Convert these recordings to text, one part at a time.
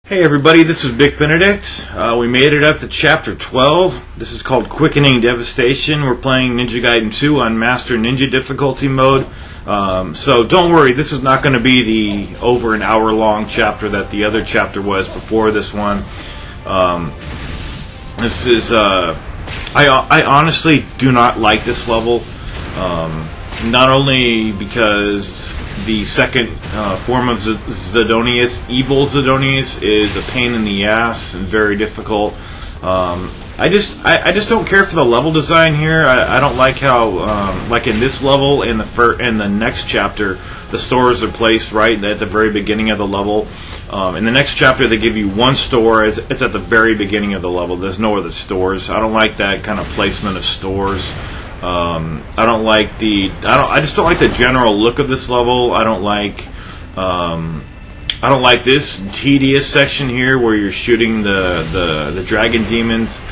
Hey everybody, this is Big Benedict. We made it up to Chapter 12. This is called Quickening Devastation. We're playing Ninja Gaiden 2 on Master Ninja difficulty mode. So don't worry, this is not going to be the over an hour long chapter that the other chapter was before this one. This is, I honestly do not like this level. Not only because the second form of Zidonis, evil Zidonis, is a pain in the ass and very difficult. I just don't care for the level design here. I don't like how, like in this level and the next chapter, the stores are placed right at the very beginning of the level. In the next chapter, they give you one store. It's at the very beginning of the level. There's no other stores. I don't like that kind of placement of stores. I just don't like the general look of this level. I don't like this tedious section here where you're shooting the dragon demons.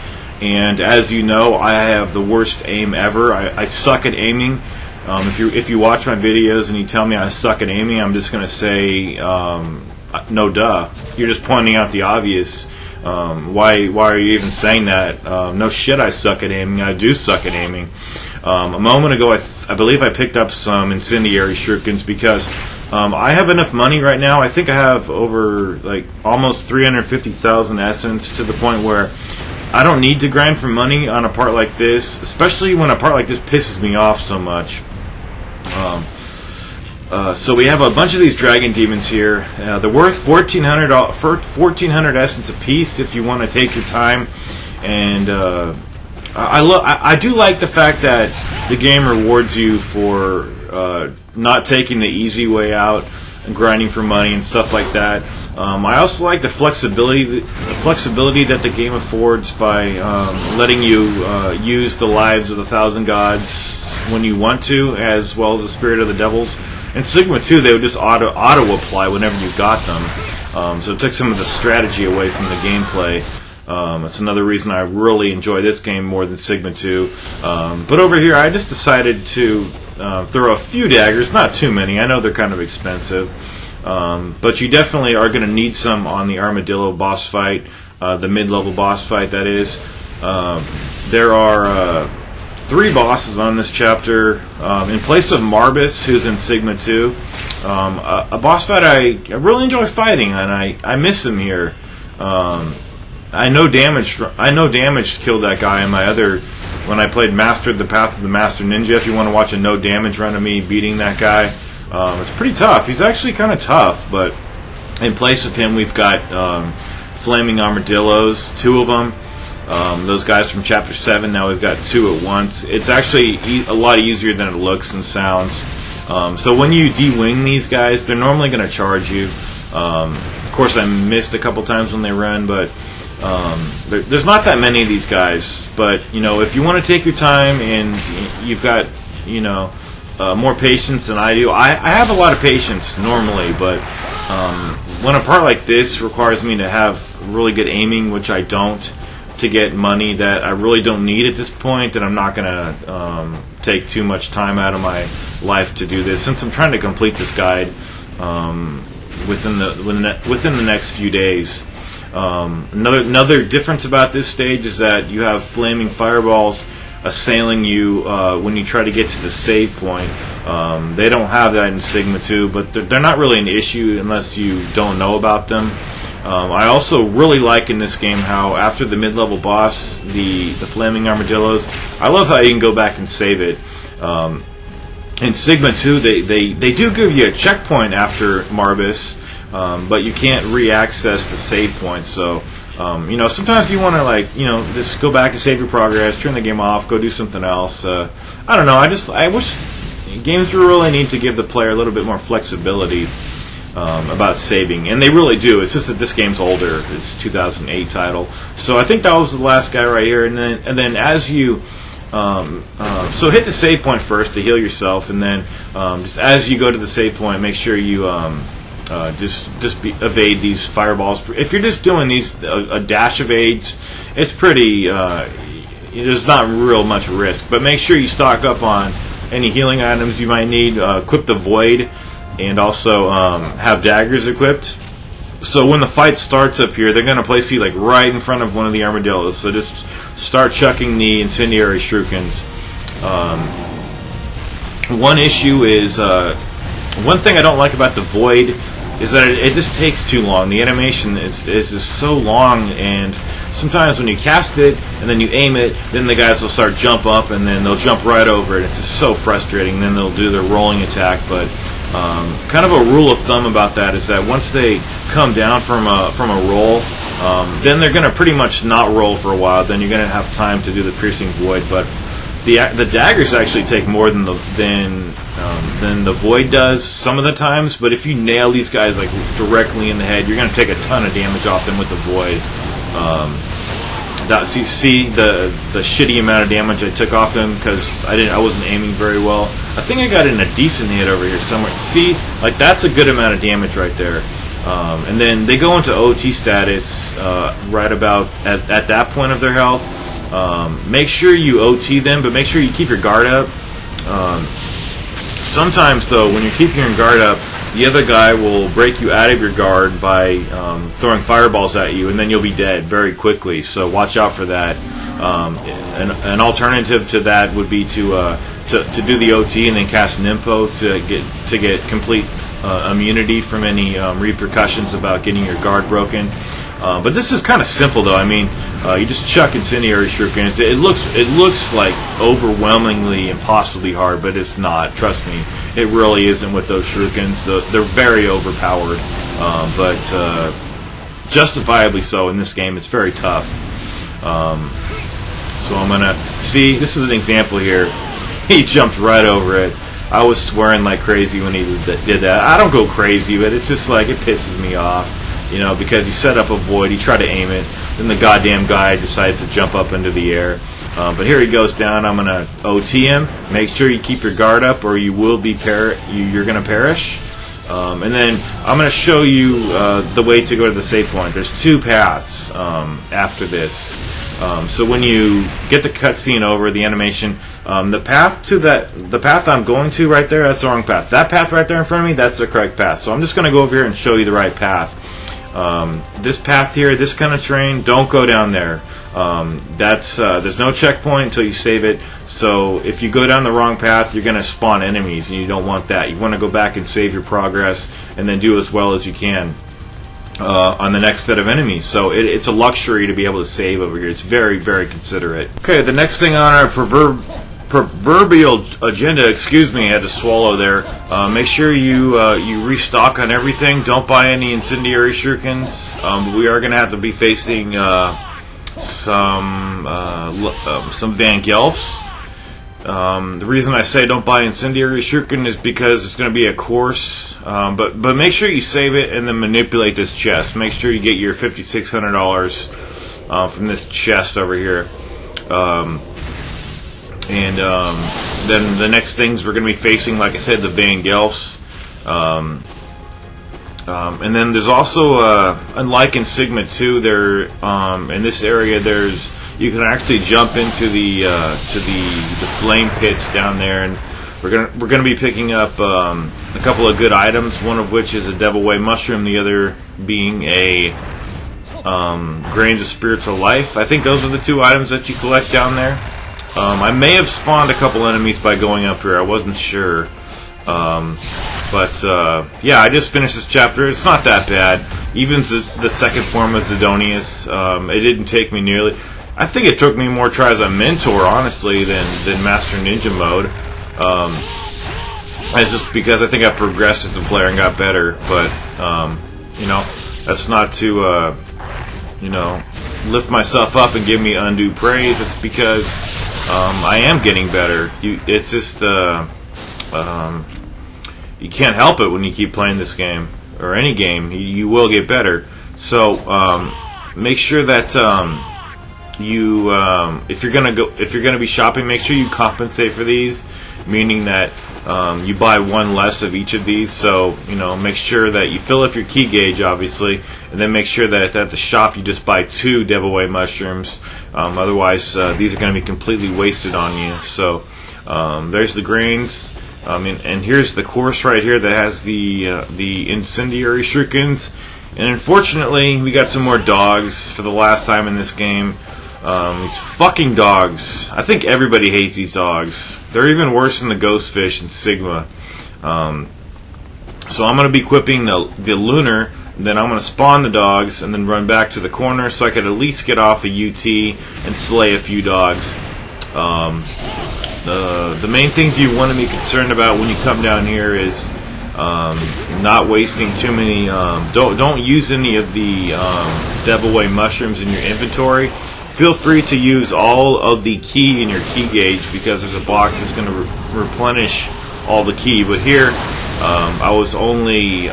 And as you know, I have the worst aim ever. I suck at aiming. If you watch my videos and you tell me I suck at aiming, I'm just gonna say no duh. You're just pointing out the obvious. Why are you even saying that? No shit, I suck at aiming. I do suck at aiming. A moment ago, I believe I picked up some incendiary shurikens because I have enough money right now. I think I have over almost 350,000 essence to the point where I don't need to grind for money on a part like this, especially when a part like this pisses me off so much. So we have a bunch of these dragon demons here. They're worth 1,400 essence apiece if you want to take your time. And I do like the fact that the game rewards you for not taking the easy way out and grinding for money and stuff like that. I also like the flexibility that the game affords by letting you use the lives of the 1,000 gods when you want to, as well as the spirit of the devils. In Sigma 2, they would just auto apply whenever you got them. So it took some of the strategy away from the gameplay. That's another reason I really enjoy this game more than Sigma 2. But over here, I just decided to throw a few daggers, not too many. I know they're kind of expensive. But you definitely are going to need some on the armadillo boss fight, the mid-level boss fight, that is. There are 3 bosses on this chapter. In place of Marbus, who's in Sigma 2, a boss fight I really enjoy fighting, and I miss him here. I know damage killed that guy in my other, when I played Mastered the Path of the Master Ninja. If you want to watch a no damage run of me beating that guy, it's pretty tough. He's actually kind of tough, but in place of him, we've got flaming armadillos, 2 of them. Those guys from Chapter 7, now we've got 2 at once. It's actually a lot easier than it looks and sounds. So when you de-wing these guys, they're normally going to charge you. Of course, I missed a couple times when they run, but there's not that many of these guys. But, if you want to take your time and you've got, more patience than I do. I have a lot of patience normally, but when a part like this requires me to have really good aiming, which I don't, to get money that I really don't need at this point, then I'm not going to take too much time out of my life to do this, since I'm trying to complete this guide within the next few days. Another difference about this stage is that you have flaming fireballs assailing you when you try to get to the save point. They don't have that in Sigma 2, but they're not really an issue unless you don't know about them. I also really like in this game how after the mid-level boss, the flaming armadillos, I love how you can go back and save it. In Sigma 2, they do give you a checkpoint after Marbus, but you can't re-access the save points. So, sometimes you want to just go back and save your progress, turn the game off, go do something else. I don't know. I wish games really need to give the player a little bit more flexibility about saving, and they really do. It's just that this game's older. It's a 2008 title, so I think that was the last guy right here. And then as you so hit the save point first to heal yourself, and then just as you go to the save point, make sure you evade these fireballs. If you're just doing these a dash evades, it's pretty. There's not real much risk, but make sure you stock up on any healing items you might need. Equip the void, and also have daggers equipped. So when the fight starts up here, they're going to place you like right in front of one of the armadillos. So just start chucking the incendiary shurikens. One issue is one thing I don't like about the Void is that it just takes too long. The animation is just so long, and sometimes when you cast it and then you aim it, then the guys will start jump up and then they'll jump right over it. It's just so frustrating. Then they'll do their rolling attack, but kind of a rule of thumb about that is that once they come down from a roll, then they're going to pretty much not roll for a while. Then you're going to have time to do the piercing Void. But the daggers actually take more than the Void does some of the times. But if you nail these guys like directly in the head, you're going to take a ton of damage off them with the Void. See the shitty amount of damage I took off him because I wasn't aiming very well. I think I got in a decent hit over here somewhere. See, like that's a good amount of damage right there. And then they go into OT status right about at that point of their health. Make sure you OT them, but make sure you keep your guard up. Sometimes though, when you're keeping your guard up, the other guy will break you out of your guard by throwing fireballs at you, and then you'll be dead very quickly. So watch out for that. An alternative to that would be to do the OT and then cast Nimpo to get complete immunity from any repercussions about getting your guard broken. But this is kind of simple though. I mean, you just chuck incendiary shurikens. It looks like overwhelmingly impossibly hard, but it's not. Trust me, it really isn't with those shurikens. They're very overpowered, but justifiably so in this game. It's very tough. So I'm gonna see. This is an example here. He jumped right over it. I was swearing like crazy when he did that. I don't go crazy, but it's just like it pisses me off. You know, because he set up a Void, he tried to aim it, then the goddamn guy decides to jump up into the air. But here he goes down. I'm gonna OT him. Make sure you keep your guard up, or you will be you're gonna perish. And then I'm gonna show you the way to go to the save point. There's two paths after this. So when you get the cutscene over, the animation, the path I'm going to right there, that's the wrong path. That path right there in front of me, that's the correct path. So I'm just gonna go over here and show you the right path. This path here, this kind of terrain, don't go down there. There's no checkpoint until you save it. So if you go down the wrong path, you're going to spawn enemies, and you don't want that. You want to go back and save your progress, and then do as well as you can on the next set of enemies. So it's a luxury to be able to save over here. It's very, very considerate. Okay, the next thing on our proverbial agenda, excuse me, I had to swallow there. Make sure you restock on everything. Don't buy any incendiary shurikens. We are going to have to be facing some Van Gelfs. The reason I say don't buy incendiary shuriken is because it's going to be a course. But make sure you save it and then manipulate this chest. Make sure you get your $5,600 from this chest over here. And then the next things we're going to be facing, like I said, the Van Gelfs. And then there's also, unlike in Sigma 2, there in this area you can actually jump into the flame pits down there, and we're gonna be picking up a couple of good items. One of which is a Devil Way mushroom, the other being a grains of spiritual life. I think those are the two items that you collect down there. I may have spawned a couple enemies by going up here. I wasn't sure. But I just finished this chapter. It's not that bad. Even the second form of Zidonis, it didn't take me nearly... I think it took me more tries on Mentor, honestly, than Master Ninja mode. It's just because I think I progressed as a player and got better. But, that's not to, lift myself up and give me undue praise. It's because I am getting better. It's just... you can't help it when you keep playing this game or any game. You will get better. So make sure that if you're gonna be shopping, make sure you compensate for these, meaning that you buy one less of each of these. So make sure that you fill up your key gauge, obviously, and then make sure that at the shop you just buy 2 Devil Way mushrooms. Otherwise, these are going to be completely wasted on you. So there's the grains. And here's the course right here that has the incendiary shurikens, And unfortunately, we got some more dogs for the last time in this game. These fucking dogs. I think everybody hates these dogs. They're even worse than the ghost fish in Sigma. So I'm going to be equipping the lunar, then I'm going to spawn the dogs, and then run back to the corner so I could at least get off a UT and slay a few dogs. The main things you want to be concerned about when you come down here is not wasting too many. Don't use any of the Devilway mushrooms in your inventory. Feel free to use all of the key in your key gauge because there's a box that's going to replenish all the key. But here, I was only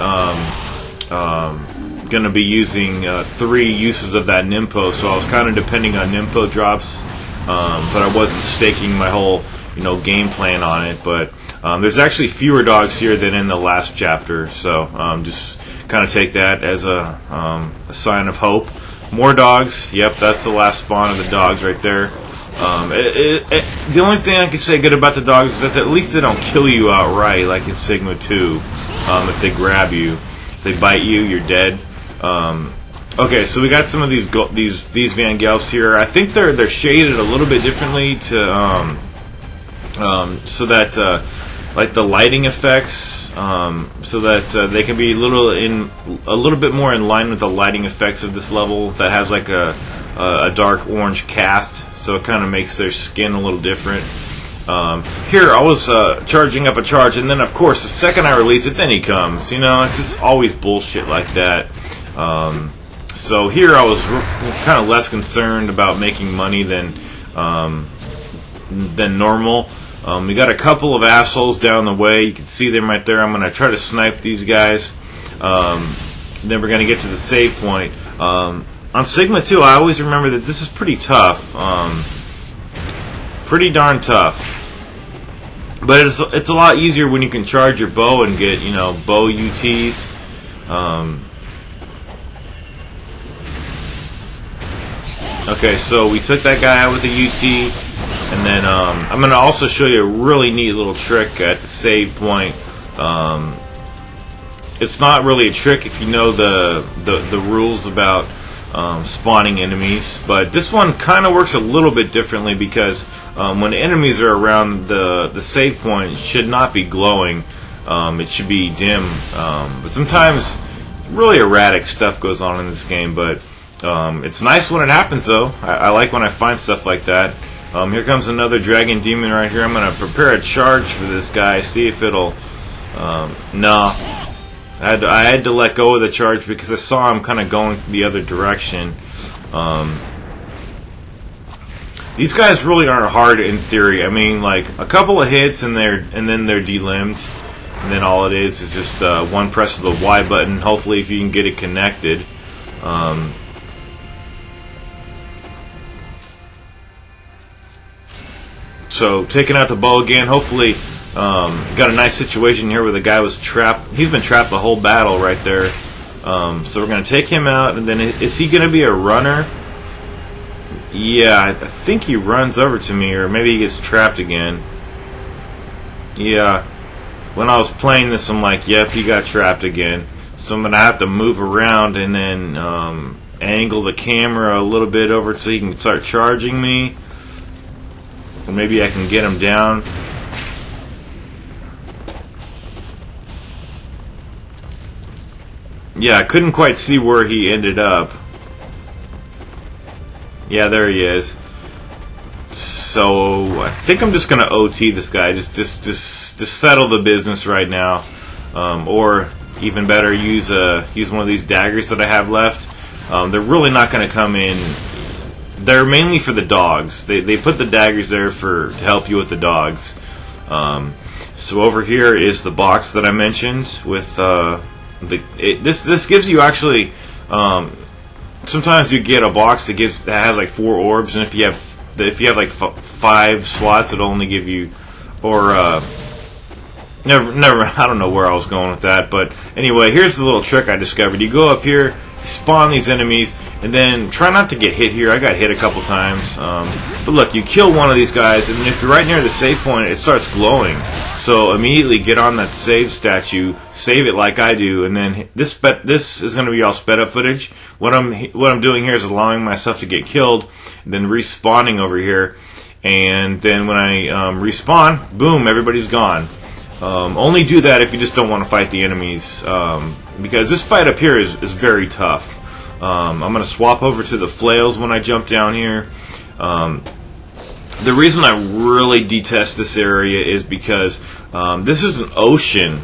going to be using 3 uses of that Nimpo, so I was kind of depending on Nimpo drops, but I wasn't staking my whole game plan on it. But there's actually fewer dogs here than in the last chapter, so just kind of take that as a sign of hope. More dogs. Yep, that's the last spawn of the dogs right there. The only thing I can say good about the dogs is that at least they don't kill you outright like in Sigma 2. If they grab you, if they bite you, you're dead. Okay, so we got some of these Van Gelfs here. I think they're shaded a little bit differently to so that like the lighting effects, so that they can be a little bit more in line with the lighting effects of this level that has like a dark orange cast, so it kind of makes their skin a little different. Here I was charging up a charge, and then of course the second I release it, then he comes. It's just always bullshit like that. So here I was kind of less concerned about making money than normal. We got a couple of assholes down the way. You can see them right there. I'm going to try to snipe these guys. Then we're going to get to the save point. On Sigma 2, I always remember that this is pretty tough. Pretty darn tough. But it's a lot easier when you can charge your bow and get, bow UTs. Okay, so we took that guy out with a UT. And then I'm going to also show you a really neat little trick at the save point. It's not really a trick if you know the rules about spawning enemies, but this one kind of works a little bit differently because when enemies are around the save point, it should not be glowing. It should be dim. But sometimes really erratic stuff goes on in this game, but it's nice when it happens though. I like when I find stuff like that. Here comes another dragon demon right here. I'm going to prepare a charge for this guy, see if it'll... no. I had to let go of the charge because I saw him kind of going the other direction. These guys really aren't hard in theory. I mean, like, a couple of hits and then they're delimbed. And then all it is just one press of the Y button, hopefully if you can get it connected. So taking out the bow again, hopefully got a nice situation here where the guy was trapped. He's been trapped the whole battle right there. So we're going to take him out, and then is he going to be a runner? Yeah, I think he runs over to me, or maybe he gets trapped again. Yeah, when I was playing this, I'm like, yep, he got trapped again. So I'm going to have to move around and then angle the camera a little bit over so he can start charging me. Or maybe I can get him down. Yeah, I couldn't quite see where he ended up. Yeah, there he is. So I think I'm just gonna OT this guy. Just settle the business right now, or even better, use one of these daggers that I have left. They're really not gonna come in. They're mainly for the dogs. They put the daggers there to help you with the dogs. So over here is the box that I mentioned with this gives you actually. Sometimes you get a box that has like 4 orbs, and if you have like 5 slots, it'll only give you, or Never. I don't know where I was going with that, but anyway, here's the little trick I discovered. You go up here, you spawn these enemies, and then try not to get hit here. I got hit a couple times, but look, you kill one of these guys, and then if you're right near the save point, it starts glowing. So immediately get on that save statue, save it like I do, and then this is going to be all sped up footage. What I'm doing here is allowing myself to get killed, and then respawning over here, and then when I respawn, boom, everybody's gone. Only do that if you just don't want to fight the enemies, because this fight up here is very tough. I'm going to swap over to the flails when I jump down here. The reason I really detest this area is because this is an ocean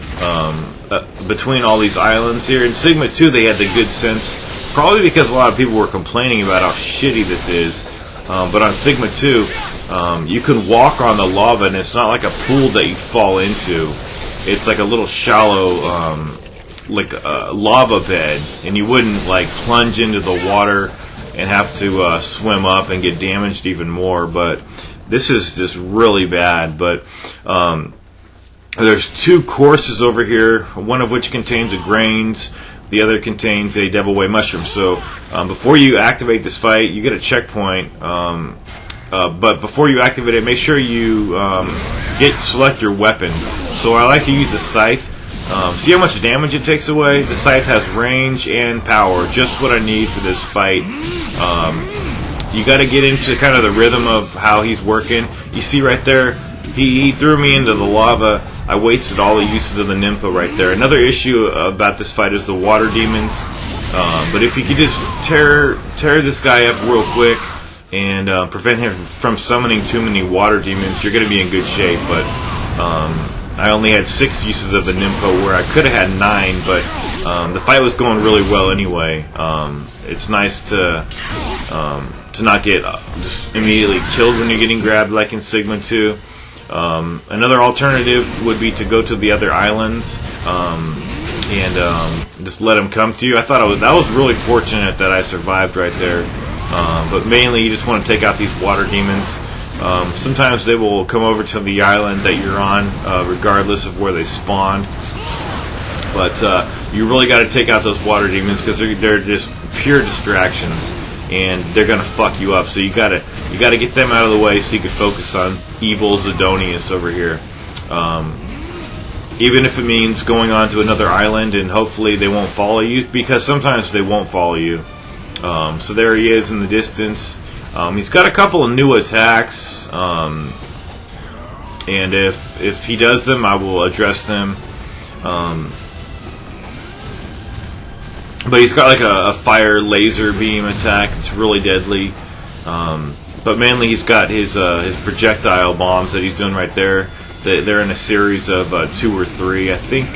between all these islands here. In Sigma 2 they had the good sense, probably because a lot of people were complaining about how shitty this is, but on Sigma 2 you can walk on the lava, and it's not like a pool that you fall into. It's like a little shallow, like a lava bed, and you wouldn't like plunge into the water and have to swim up and get damaged even more. But this is just really bad. But there's two courses over here, one of which contains a grains, the other contains a devil way mushroom. So before you activate this fight, you get a checkpoint. But before you activate it, make sure you select your weapon. So I like to use the scythe. See how much damage it takes away? The scythe has range and power, just what I need for this fight. You got to get into kind of the rhythm of how he's working. You see right there, he threw me into the lava. I wasted all the uses of the Nympha right there. Another issue about this fight is the water demons. But if you could just tear this guy up real quick and prevent him from summoning too many water demons, you're going to be in good shape. But I only had 6 uses of the Nympho where I could have had 9, but the fight was going really well anyway. It's nice to not get just immediately killed when you're getting grabbed like in Sigma 2. Another alternative would be to go to the other islands and just let them come to you. I thought that was really fortunate that I survived right there. But mainly you just want to take out these water demons. Sometimes they will come over to the island that you're on, regardless of where they spawned. But you really got to take out those water demons because they're just pure distractions, and they're gonna fuck you up. So you gotta get them out of the way so you can focus on evil Zidonis over here. Even if it means going on to another island and hopefully they won't follow you, because sometimes they won't follow you. So there he is in the distance. He's got a couple of new attacks, and if he does them, I will address them. But he's got like a fire laser beam attack. It's really deadly. But mainly he's got his projectile bombs that he's doing right there. They're in a series of 2 or 3, I think.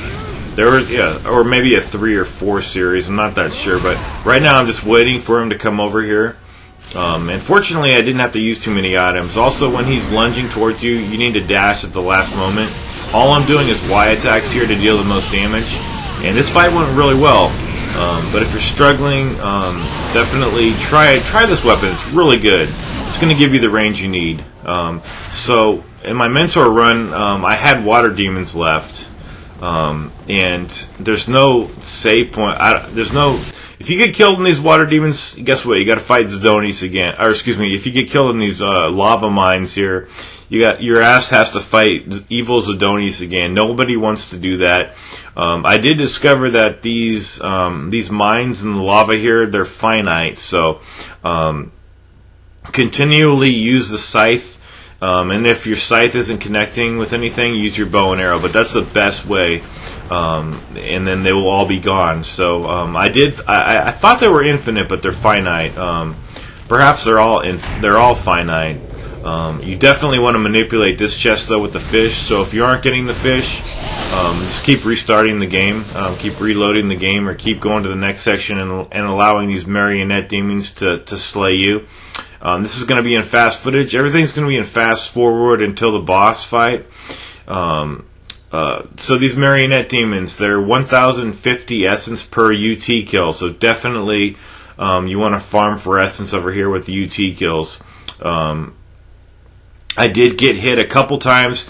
Or maybe a 3 or 4 series. I'm not that sure, but right now I'm just waiting for him to come over here. And fortunately, I didn't have to use too many items. Also, when he's lunging towards you, you need to dash at the last moment. All I'm doing is Y attacks here to deal the most damage. And this fight went really well. But if you're struggling, definitely try this weapon. It's really good. It's going to give you the range you need. So in my mentor run, I had water demons left. And there's no save point. If you get killed in these water demons, guess what? You got to fight Zidonis again. Or excuse me, if you get killed in these lava mines here, your ass has to fight evil Zidonis again. Nobody wants to do that. I did discover that these mines in the lava here, they're finite. So continually use the scythe. And if your scythe isn't connecting with anything, use your bow and arrow. But that's the best way. And then they will all be gone. So I thought they were infinite, but they're finite. Perhaps they're all finite. You definitely want to manipulate this chest though with the fish. So if you aren't getting the fish, just keep restarting the game, keep reloading the game, or keep going to the next section and allowing these Marionette demons to slay you. This is going to be in fast footage. Everything's going to be in fast forward until the boss fight. So these Marionette demons, they're 1,050 essence per UT kill. So definitely you want to farm for essence over here with the UT kills. I did get hit a couple times.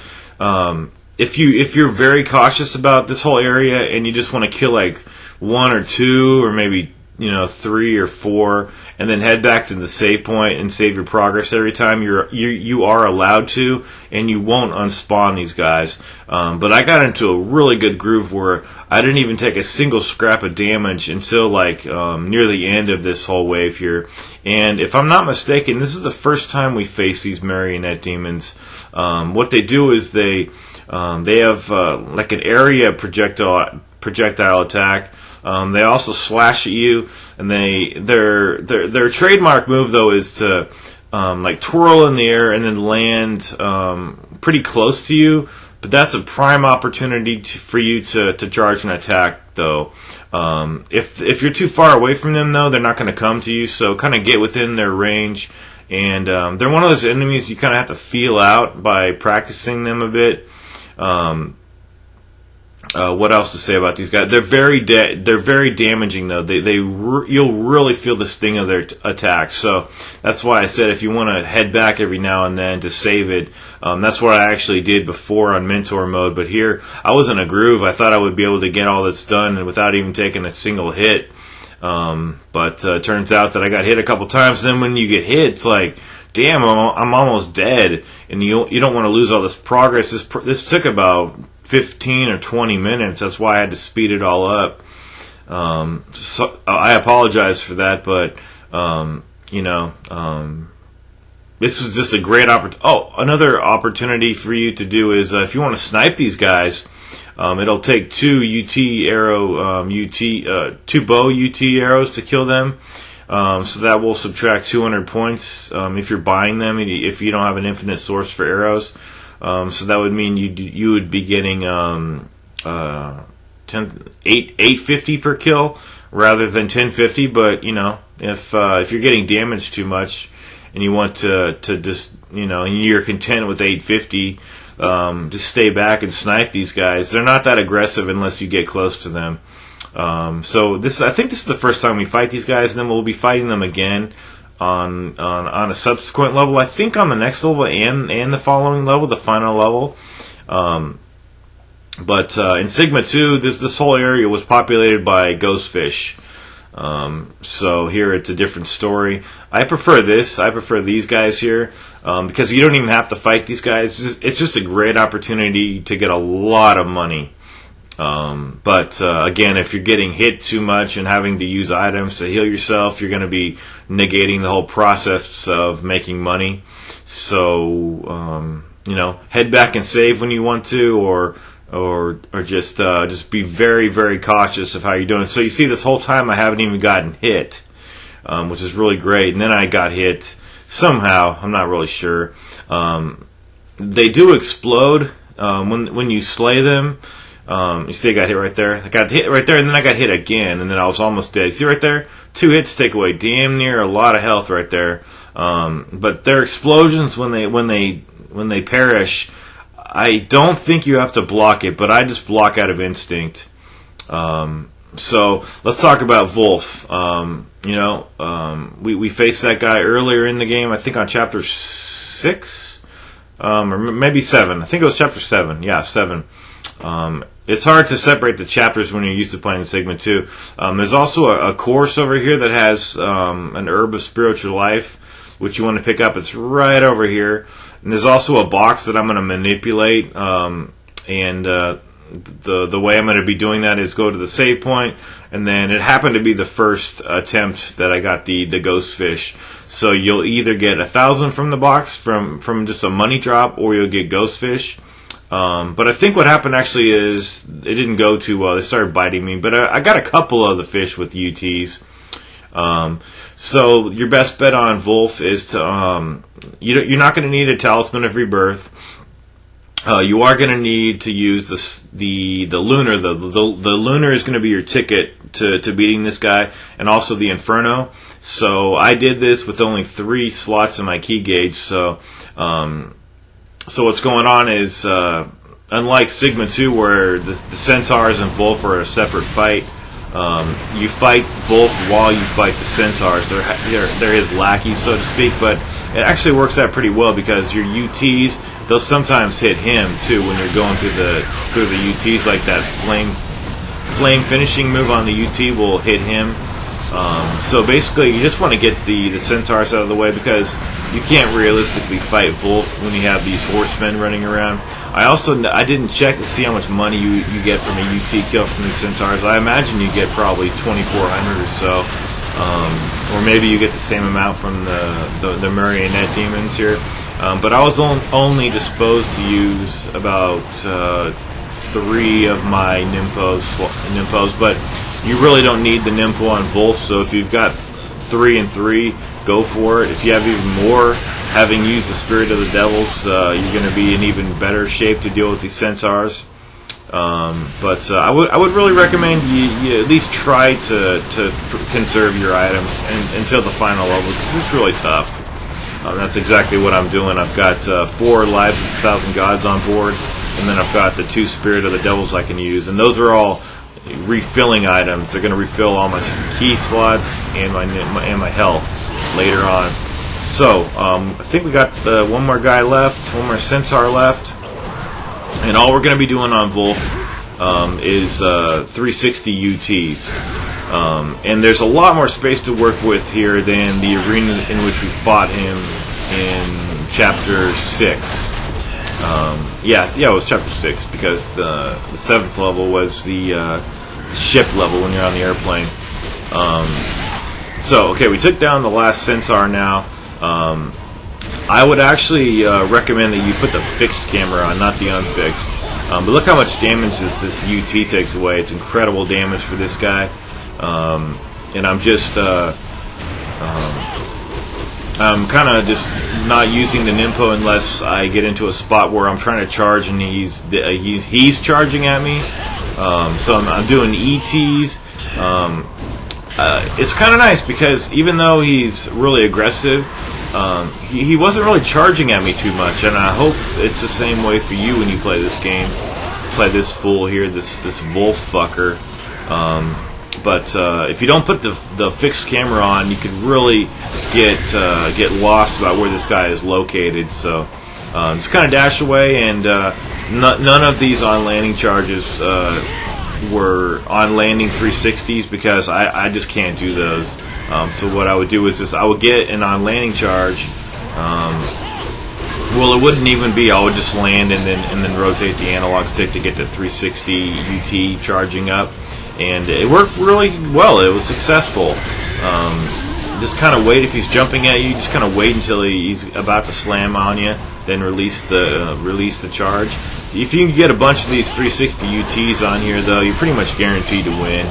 if you're very cautious about this whole area and you just want to kill like 1 or 2 or maybe 3 or 4, and then head back to the save point and save your progress every time, you are allowed to, and you won't unspawn these guys. But I got into a really good groove where I didn't even take a single scrap of damage until like near the end of this whole wave here. And if I'm not mistaken, this is the first time we face these Marionette demons. What they do is they have like an area projectile attack. They also slash at you, and their trademark move though is to like twirl in the air and then land pretty close to you. But that's a prime opportunity for you to charge an attack though. If you're too far away from them though, they're not going to come to you. So kind of get within their range, and they're one of those enemies you kind of have to feel out by practicing them a bit. What else to say about these guys? They're very damaging though. You'll really feel the sting of their attacks. So that's why I said if you want to head back every now and then to save it, that's what I actually did before on mentor mode. But here I was in a groove. I thought I would be able to get all this done and without even taking a single hit. But turns out that I got hit a couple times. And then when you get hit, it's like, damn, I'm almost dead, and you don't want to lose all this progress. This took about 15 or 20 minutes. That's why I had to speed it all up. So I apologize for that, but this is just a great opportunity. Oh, another opportunity for you to do is if you want to snipe these guys, it'll take 2 bow UT arrows to kill them. So that will subtract 200 points if you're buying them, if you don't have an infinite source for arrows. So that would mean you would be getting 850 per kill rather than 1050. But if you're getting damaged too much and you want to just and you're content with 850, just stay back and snipe these guys. They're not that aggressive unless you get close to them. So I think this is the first time we fight these guys, and then we'll be fighting them again on a subsequent level. I think on the next level and the following level, the final level. But in Sigma 2, this whole area was populated by ghostfish. So here it's a different story. I prefer this. I prefer these guys here because you don't even have to fight these guys. It's just a great opportunity to get a lot of money. But again, if you're getting hit too much and having to use items to heal yourself, you're going to be negating the whole process of making money. So head back and save when you want to, or just be very, very cautious of how you're doing. So you see, this whole time I haven't even gotten hit, which is really great. And then I got hit somehow. I'm not really sure. They do explode when you slay them. You see I got hit right there. I got hit right there, and then I got hit again, and then I was almost dead. See right there? 2 hits take away damn near a lot of health right there. But their explosions when they perish, I don't think you have to block it, but I just block out of instinct. So let's talk about Wulf. We faced that guy earlier in the game. I think on chapter 6, or maybe 7. I think it was chapter 7. Yeah, 7. It's hard to separate the chapters when you're used to playing Sigma 2. There's also a course over here that has an herb of spiritual life, which you want to pick up. It's right over here. And there's also a box that I'm going to manipulate. The way I'm going to be doing that is go to the save point, and then it happened to be the first attempt that I got the ghost fish. So you'll either get 1,000 from the box from just a money drop, or you'll get ghost fish. But I think what happened actually is it didn't go too well. They started biting me, but I got a couple of the fish with UTs. So your best bet on Wulf is to you're not going to need a Talisman of Rebirth. You are going to need to use the lunar. The lunar is going to be your ticket to beating this guy, and also the Inferno. So I did this with only 3 slots in my key gauge. So what's going on is, unlike Sigma 2, where the Centaurs and Wulf are a separate fight, You fight Wulf while you fight the centaurs. They're his lackeys, so to speak, but it actually works out pretty well because your UTs, they'll sometimes hit him too when you're going through the UTs, like that flame finishing move on the UT will hit him. So basically, you just want to get the centaurs out of the way because you can't realistically fight Wulf when you have these horsemen running around. I didn't check to see how much money you get from a UT kill from the centaurs. I imagine you get probably 2,400 or so, or maybe you get the same amount from the Marionette demons here. But I was only disposed to use about 3 of my Nimpos, but you really don't need the Nimpo on Wulf, so if you've got 3 and 3, go for it. If you have even more, having used the Spirit of the Devils, you're going to be in even better shape to deal with these centaurs. But I would really recommend you at least try to conserve your items until the final level, because it's really tough. That's exactly what I'm doing. I've got 4 Lives of 1,000 Gods on board, and then I've got the 2 Spirit of the Devils I can use, and those are all refilling items. They're going to refill all my key slots and my health later on. So I think we got one more guy left, one more centaur left, and all we're going to be doing on Wulf is 360 UTs. And there's a lot more space to work with here than the arena in which we fought him in Chapter 6. It was Chapter 6, because the 7th level was the ship level when you're on the airplane. Okay, we took down the last centaur now. I would actually recommend that you put the fixed camera on, not the unfixed. But look how much damage this UT takes away. It's incredible damage for this guy. And I'm just I'm kind of just not using the Nimpo unless I get into a spot where I'm trying to charge and he's charging at me. So I'm doing ETs. It's kind of nice because even though he's really aggressive, he wasn't really charging at me too much, and I hope it's the same way for you when you play this game. Play this fool here, this Wulf fucker. But if you don't put the fixed camera on, you could really get lost about where this guy is located. So just kind of dash away, and none of these on landing charges were on landing 360s because I just can't do those. So what I would do is just I would get an on landing charge. Well, it wouldn't even be. I would just land and then rotate the analog stick to get the 360 UT charging up, and it worked really well. It was successful. Just kind of wait if he's jumping at you. Just kind of wait until he's about to slam on you, then release the charge. If you can get a bunch of these 360 UTs on here, though, you're pretty much guaranteed to win.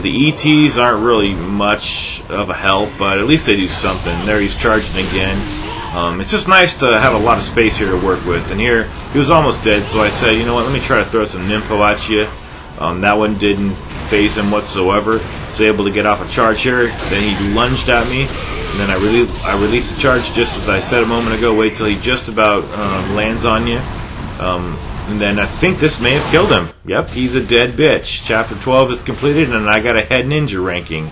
The ETs aren't really much of a help, but at least they do something. There he's charging again. It's just nice to have a lot of space here to work with. And here, he was almost dead, so I said, you know what, let me try to throw some Nimpo at you. That one didn't phase him whatsoever. I was able to get off a charge here. Then he lunged at me, and then I released the charge just as I said a moment ago. Wait till he just about lands on you. And then I think this may have killed him. Yep, he's a dead bitch. Chapter 12 is completed, and I got a head ninja ranking.